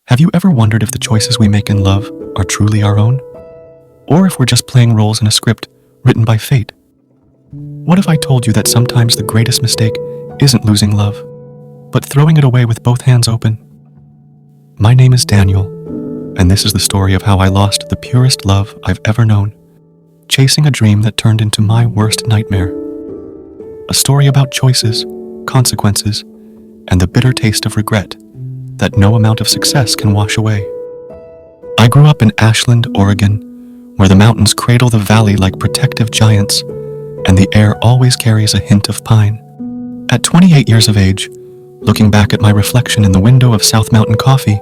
Have you ever wondered if the choices we make in love are truly our own? Or if we're just playing roles in a script written by fate? What if I told you that sometimes the greatest mistake isn't losing love, but throwing it away with both hands open? My name is Daniel, and this is the story of how I lost the purest love I've ever known, chasing a dream that turned into my worst nightmare. A story about choices, consequences, and the bitter taste of regret that no amount of success can wash away. I grew up in Ashland, Oregon, where the mountains cradle the valley like protective giants, and the air always carries a hint of pine. At 28 years of age, looking back at my reflection in the window of South Mountain Coffee,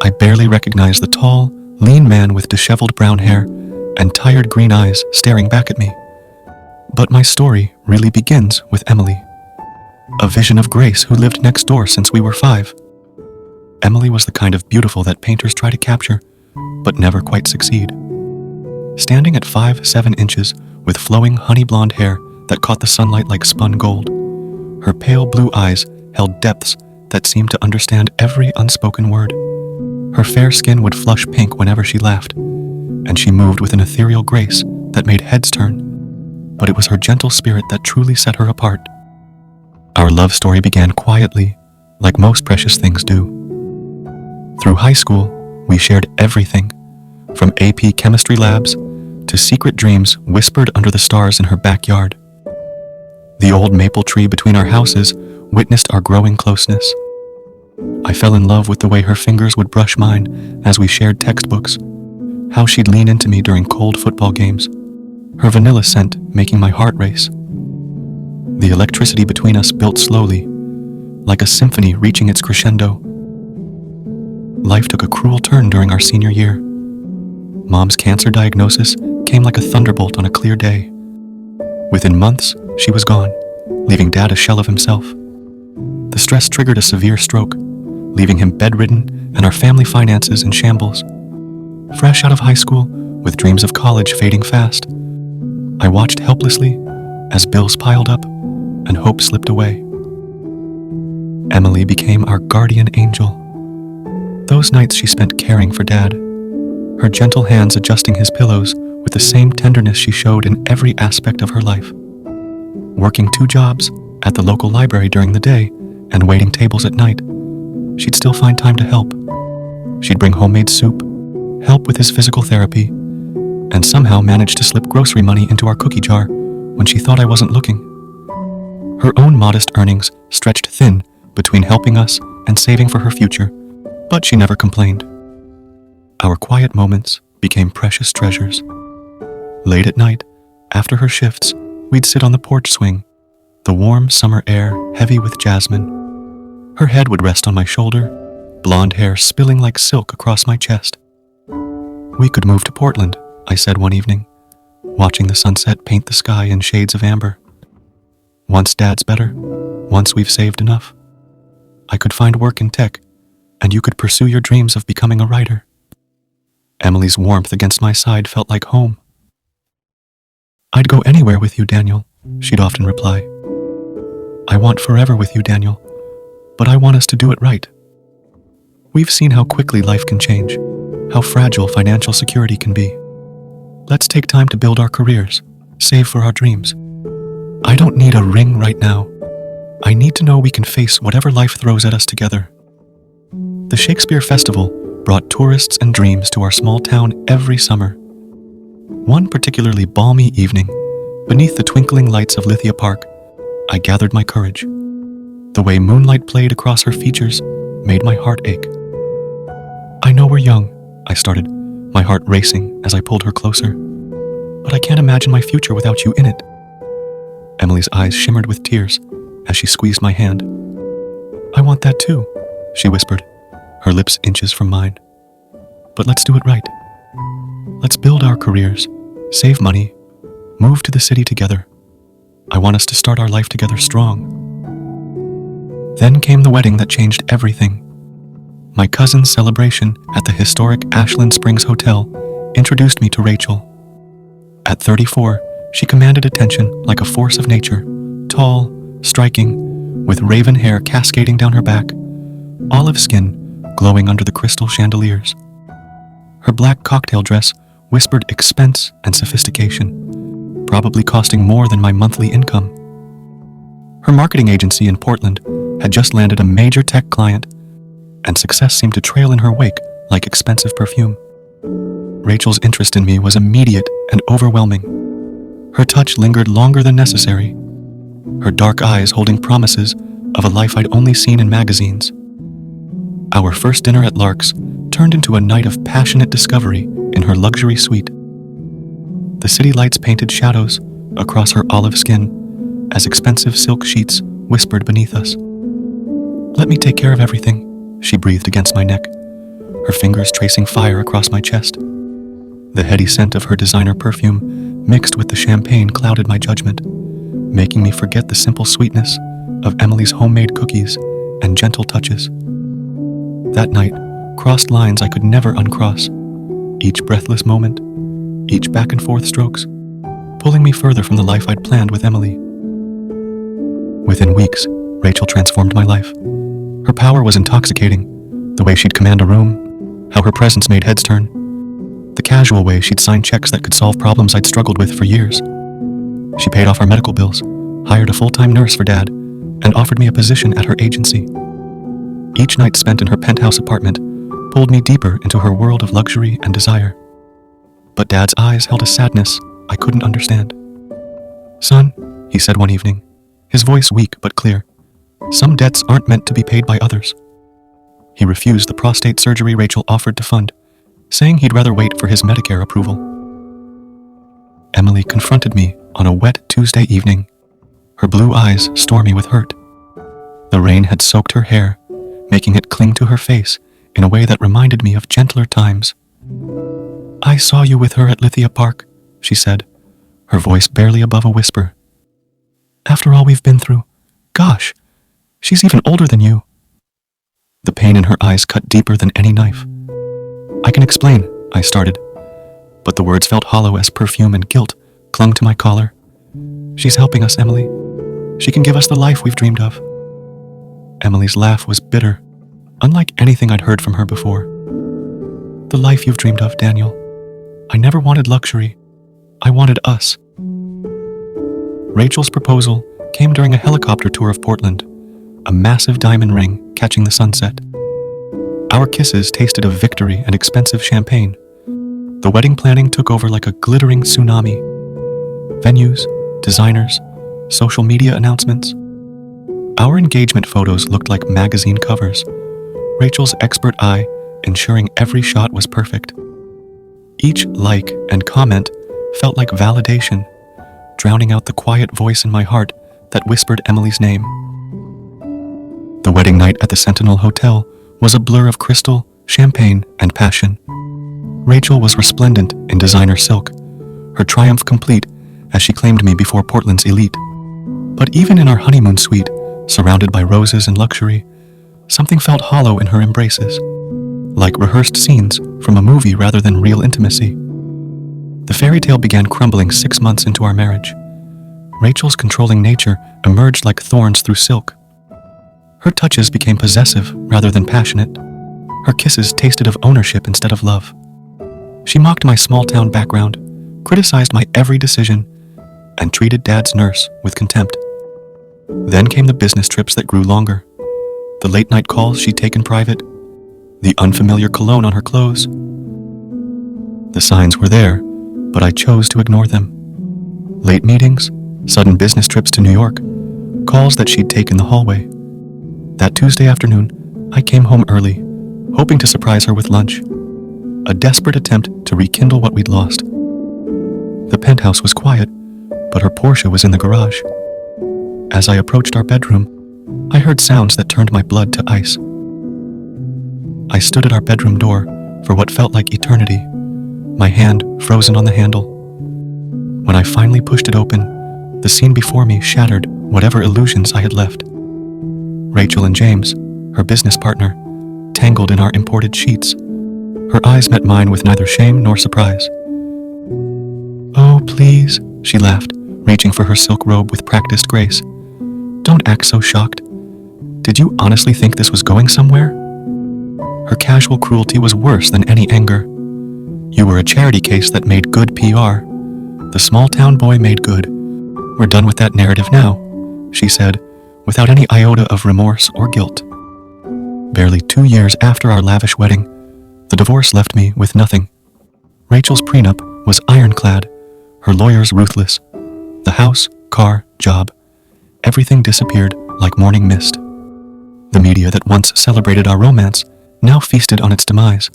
I barely recognized the tall, lean man with disheveled brown hair and tired green eyes staring back at me. But my story really begins with Emily, a vision of grace who lived next door since we were 5. Emily was the kind of beautiful that painters try to capture, but never quite succeed. Standing at 5'7" with flowing honey blonde hair that caught the sunlight like spun gold, her pale blue eyes held depths that seemed to understand every unspoken word. Her fair skin would flush pink whenever she laughed, and she moved with an ethereal grace that made heads turn, but it was her gentle spirit that truly set her apart. Our love story began quietly, like most precious things do. Through high school, we shared everything, from AP chemistry labs to secret dreams whispered under the stars in her backyard. The old maple tree between our houses witnessed our growing closeness. I fell in love with the way her fingers would brush mine as we shared textbooks, how she'd lean into me during cold football games, her vanilla scent making my heart race. The electricity between us built slowly, like a symphony reaching its crescendo. Life took a cruel turn during our senior year. Mom's cancer diagnosis came like a thunderbolt on a clear day. Within months, she was gone, leaving Dad a shell of himself. The stress triggered a severe stroke, leaving him bedridden and our family finances in shambles. Fresh out of high school, with dreams of college fading fast, I watched helplessly as bills piled up and hope slipped away. Emily became our guardian angel. Those nights she spent caring for Dad, her gentle hands adjusting his pillows with the same tenderness she showed in every aspect of her life. Working 2 jobs, at the local library during the day and waiting tables at night, she'd still find time to help. She'd bring homemade soup, help with his physical therapy, and somehow manage to slip grocery money into our cookie jar when she thought I wasn't looking. Her own modest earnings stretched thin between helping us and saving for her future, but she never complained. Our quiet moments became precious treasures. Late at night, after her shifts, we'd sit on the porch swing, the warm summer air heavy with jasmine. Her head would rest on my shoulder, blonde hair spilling like silk across my chest. "We could move to Portland," I said one evening, watching the sunset paint the sky in shades of amber. "Once Dad's better, once we've saved enough, I could find work in tech, and you could pursue your dreams of becoming a writer." Emily's warmth against my side felt like home. "I'd go anywhere with you, Daniel," she'd often reply. "I want forever with you, Daniel, but I want us to do it right. We've seen how quickly life can change, how fragile financial security can be. Let's take time to build our careers, save for our dreams. I don't need a ring right now. I need to know we can face whatever life throws at us together." The Shakespeare Festival brought tourists and dreams to our small town every summer. One particularly balmy evening, beneath the twinkling lights of Lithia Park, I gathered my courage. The way moonlight played across her features made my heart ache. "I know we're young," I started, my heart racing as I pulled her closer, "but I can't imagine my future without you in it." Emily's eyes shimmered with tears as she squeezed my hand. "I want that too," she whispered, her lips inches from mine. "But let's do it right. Let's build our careers, save money, move to the city together. I want us to start our life together strong." Then came the wedding that changed everything. My cousin's celebration at the historic Ashland Springs Hotel introduced me to Rachel. At 34, she commanded attention like a force of nature, tall, striking, with raven hair cascading down her back, olive skin glowing under the crystal chandeliers. Her black cocktail dress whispered expense and sophistication, probably costing more than my monthly income. Her marketing agency in Portland had just landed a major tech client, and success seemed to trail in her wake like expensive perfume. Rachel's interest in me was immediate and overwhelming. Her touch lingered longer than necessary, her dark eyes holding promises of a life I'd only seen in magazines. Our first dinner at Lark's turned into a night of passionate discovery in her luxury suite. The city lights painted shadows across her olive skin as expensive silk sheets whispered beneath us. "Let me take care of everything," she breathed against my neck, her fingers tracing fire across my chest. The heady scent of her designer perfume mixed with the champagne clouded my judgment, making me forget the simple sweetness of Emily's homemade cookies and gentle touches. That night crossed lines I could never uncross, each breathless moment, each back and forth strokes, pulling me further from the life I'd planned with Emily. Within weeks, Rachel transformed my life. Her power was intoxicating, the way she'd command a room, how her presence made heads turn, the casual way she'd sign checks that could solve problems I'd struggled with for years. She paid off our medical bills, hired a full-time nurse for Dad, and offered me a position at her agency. Each night spent in her penthouse apartment pulled me deeper into her world of luxury and desire. But Dad's eyes held a sadness I couldn't understand. "Son," he said one evening, his voice weak but clear, "some debts aren't meant to be paid by others." He refused the prostate surgery Rachel offered to fund, saying he'd rather wait for his Medicare approval. Emily confronted me on a wet Tuesday evening, her blue eyes stormy with hurt. The rain had soaked her hair, making it cling to her face in a way that reminded me of gentler times. "I saw you with her at Lithia Park," she said, her voice barely above a whisper. "After all we've been through, gosh, she's even older than you." The pain in her eyes cut deeper than any knife. "I can explain," I started, but the words felt hollow as perfume and guilt clung to my collar. "She's helping us, Emily. She can give us the life we've dreamed of." Emily's laugh was bitter, unlike anything I'd heard from her before. "The life you've dreamed of, Daniel. I never wanted luxury. I wanted us." Rachel's proposal came during a helicopter tour of Portland, a massive diamond ring catching the sunset. Our kisses tasted of victory and expensive champagne. The wedding planning took over like a glittering tsunami. Venues, designers, social media announcements. Our engagement photos looked like magazine covers, Rachel's expert eye ensuring every shot was perfect. Each like and comment felt like validation, drowning out the quiet voice in my heart that whispered Emily's name. The wedding night at the Sentinel Hotel was a blur of crystal, champagne, and passion. Rachel was resplendent in designer silk, her triumph complete as she claimed me before Portland's elite. But even in our honeymoon suite, surrounded by roses and luxury, something felt hollow in her embraces, like rehearsed scenes from a movie rather than real intimacy. The fairy tale began crumbling 6 months into our marriage. Rachel's controlling nature emerged like thorns through silk. Her touches became possessive rather than passionate. Her kisses tasted of ownership instead of love. She mocked my small-town background, criticized my every decision, and treated Dad's nurse with contempt. Then came the business trips that grew longer, the late-night calls she'd take in private, the unfamiliar cologne on her clothes. The signs were there, but I chose to ignore them. Late meetings, sudden business trips to New York, calls that she'd take in the hallway. That Tuesday afternoon, I came home early, hoping to surprise her with lunch, a desperate attempt to rekindle what we'd lost. The penthouse was quiet, but her Porsche was in the garage. As I approached our bedroom, I heard sounds that turned my blood to ice. I stood at our bedroom door for what felt like eternity, my hand frozen on the handle. When I finally pushed it open, the scene before me shattered whatever illusions I had left. Rachel and James, her business partner, tangled in our imported sheets. Her eyes met mine with neither shame nor surprise. "Oh, please," she laughed, reaching for her silk robe with practiced grace. "Don't act so shocked. Did you honestly think this was going somewhere?" Her casual cruelty was worse than any anger. You were a charity case that made good PR. The small town boy made good. We're done with that narrative now, she said, without any iota of remorse or guilt. Barely 2 years after our lavish wedding, the divorce left me with nothing. Rachel's prenup was ironclad, her lawyers ruthless. The house, car, job, everything disappeared like morning mist. The media that once celebrated our romance now feasted on its demise.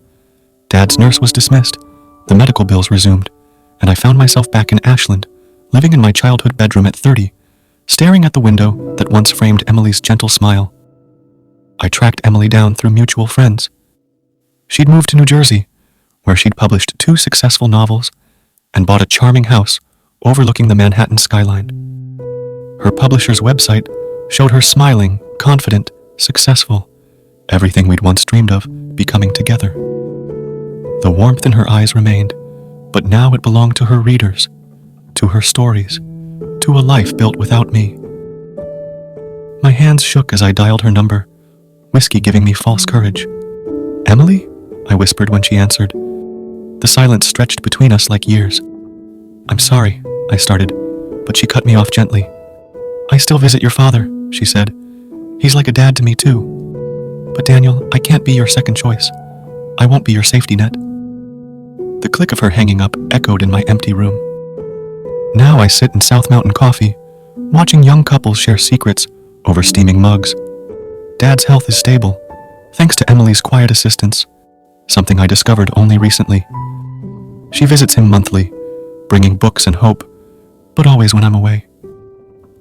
Dad's nurse was dismissed, the medical bills resumed, and I found myself back in Ashland, living in my childhood bedroom at 30, staring at the window that once framed Emily's gentle smile. I tracked Emily down through mutual friends. She'd moved to New Jersey, where she'd published 2 successful novels and bought a charming house overlooking the Manhattan skyline. Her publisher's website showed her smiling, confident, successful, everything we'd once dreamed of becoming together. The warmth in her eyes remained, but now it belonged to her readers, to her stories, to a life built without me. My hands shook as I dialed her number, whiskey giving me false courage. "Emily?" I whispered when she answered. The silence stretched between us like years. "I'm sorry," I started, but she cut me off gently. "I still visit your father," she said. "He's like a dad to me too. But Daniel, I can't be your second choice. I won't be your safety net." The click of her hanging up echoed in my empty room. Now I sit in South Mountain Coffee, watching young couples share secrets over steaming mugs. Dad's health is stable, thanks to Emily's quiet assistance, something I discovered only recently. She visits him monthly, bringing books and hope, but always when I'm away.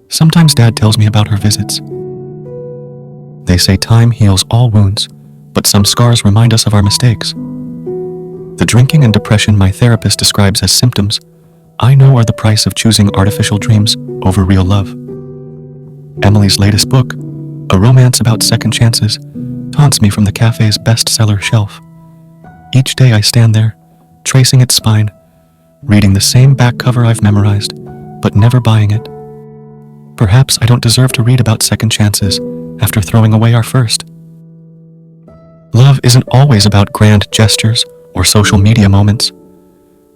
Sometimes Dad tells me about her visits. They say time heals all wounds, but some scars remind us of our mistakes. The drinking and depression my therapist describes as symptoms, I know are the price of choosing artificial dreams over real love. Emily's latest book, a romance about second chances, taunts me from the cafe's bestseller shelf. Each day I stand there, tracing its spine, reading the same back cover I've memorized, but never buying it. Perhaps I don't deserve to read about second chances after throwing away our first. Love isn't always about grand gestures or social media moments.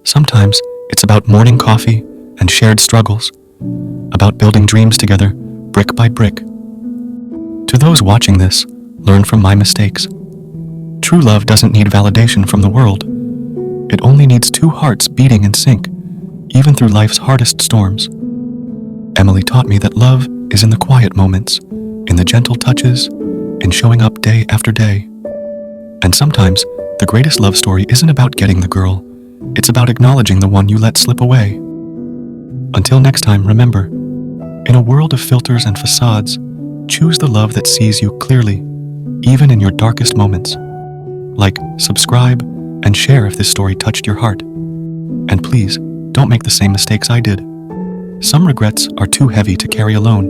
Sometimes it's about morning coffee and shared struggles, about building dreams together, brick by brick. To those watching this, learn from my mistakes. True love doesn't need validation from the world. It only needs 2 hearts beating in sync, even through life's hardest storms. Emily taught me that love is in the quiet moments, in the gentle touches, in showing up day after day. And sometimes, the greatest love story isn't about getting the girl, it's about acknowledging the one you let slip away. Until next time, remember, in a world of filters and facades, choose the love that sees you clearly, even in your darkest moments. Like, subscribe, and share if this story touched your heart. And please, don't make the same mistakes I did. Some regrets are too heavy to carry alone.